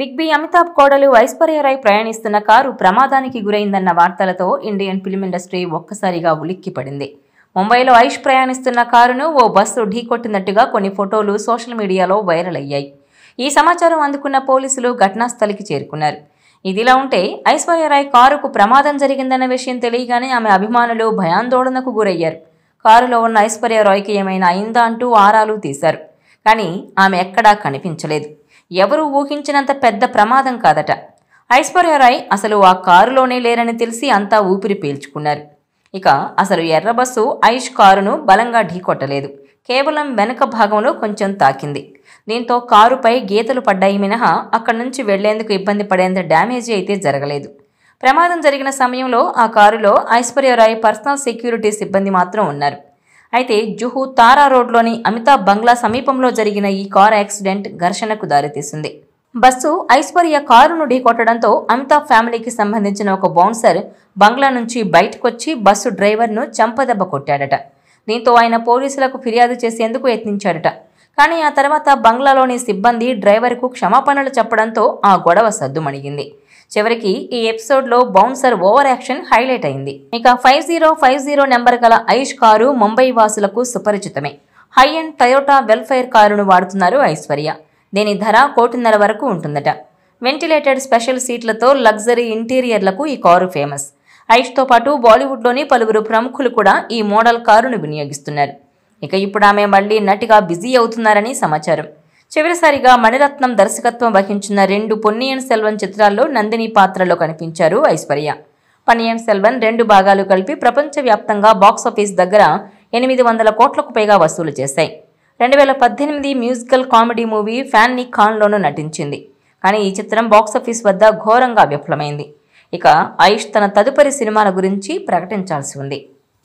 Big B Amitabh కోడలు ఐశ్వర్య రాయ్ ప్రయాణిస్తున్న car ప్రమాదానికి గురైందన్న వార్తలతో ఇండియన్ ఫిల్మ్ ఇండస్ట్రీ ఒక్కసారిగా ఉలిక్కిపడింది. ముంబైలో ఐష్ ప్రయాణిస్తున్న కారును ఓ బస్సు ఢీకొట్టినట్టుగా కొన్ని ఫోటోలు సోషల్ మీడియాలో వైరల్ అయ్యాయి. ఈ సమాచారం అందుకున్న పోలీసులు ఘటనాస్థలికి చేరుకున్నారు. ఇదిలా ఉంటే ఐశ్వర్య రాయ్ కారుకు ప్రమాదం జరిగిందన్న విషయం తెలియగానే ఆమె అభిమానులు భయాందోళనకు గురయ్యారు. కారులో ఉన్న ఐశ్వర్య రాయ్కి ఏమైనా అయిందా అంటూ ఆరాలు తీశారు. కానీ ఆమె ఎక్కడా కనిపించలేదు. ఎవరూ ఊహించినంత పెద్ద ప్రమాదం కాదట. ఐశ్వర్య రాయ్ అసలు ఆ కారులోనే లేరని తెలిసి అంతా ఊపిరి పీల్చుకున్నారు. ఇక అసలు ఎర్ర బస్సు ఐష్ కారును బలంగా ఢీకొట్టలేదు. కేవలం వెనక భాగంలో కొంచెం తాకింది. దీంతో కారుపై గీతలు పడ్డాయి మినహా అక్కడి నుంచి వెళ్లేందుకు ఇబ్బంది పడేంత డ్యామేజీ అయితే జరగలేదు. ప్రమాదం జరిగిన సమయంలో ఆ కారులో ఐశ్వర్య రాయ్ పర్సనల్ సెక్యూరిటీ సిబ్బంది మాత్రం ఉన్నారు. అయితే జుహు తారా రోడ్లోని అమితాబ్ బంగ్లా సమీపంలో జరిగిన ఈ కారు యాక్సిడెంట్ ఘర్షణకు దారితీసింది. బస్సు ఐశ్వర్య కారును ఢీకొట్టడంతో అమితాబ్ ఫ్యామిలీకి సంబంధించిన ఒక బౌన్సర్ బంగ్లా నుంచి బయటకొచ్చి బస్సు డ్రైవర్ను చెంపదెబ్బ కొట్టాడట. దీంతో ఆయన పోలీసులకు ఫిర్యాదు చేసేందుకు యత్నించాడట. కానీ ఆ తర్వాత బంగ్లాలోని సిబ్బంది డ్రైవర్కు క్షమాపణలు చెప్పడంతో ఆ గొడవ సద్దుమణిగింది. చివరికి ఈ ఎపిసోడ్లో బౌన్సర్ ఓవర్ యాక్షన్ హైలైట్ అయింది. ఇక 5050 నెంబర్ గల ఐష్ కారు ముంబై వాసులకు సుపరిచితమే. హై అండ్ టయోటా వెల్ఫేర్ కారును వాడుతున్నారు ఐశ్వర్య. దీని ధర 1,50,00,000 వరకు ఉంటుందట. వెంటిలేటెడ్ స్పెషల్ సీట్లతో లగ్జరీ ఇంటీరియర్లకు ఈ కారు ఫేమస్. ఐష్తో పాటు బాలీవుడ్లోని పలువురు ప్రముఖులు కూడా ఈ మోడల్ కారును వినియోగిస్తున్నారు. ఇక ఇప్పుడు ఆమె మళ్లీ నటిగా బిజీ అవుతున్నారని సమాచారం. చివరిసారిగా మణిరత్నం దర్శకత్వం వహించిన 2 పొన్నియిన్ సెల్వన్ చిత్రాల్లో నందిని పాత్రలో కనిపించారు ఐశ్వర్య. పొన్నియిన్ సెల్వన్ 2 భాగాలు కలిపి ప్రపంచవ్యాప్తంగా బాక్సాఫీస్ దగ్గర 800 కోట్లకు పైగా వసూలు చేశాయి. 2018 మ్యూజికల్ కామెడీ మూవీ ఫ్యాన్నీ ఖాన్లోనూ నటించింది. కానీ ఈ చిత్రం బాక్సాఫీస్ వద్ద ఘోరంగా విఫలమైంది. ఇక ఐష్ తన తదుపరి సినిమాల గురించి ప్రకటించాల్సి ఉంది.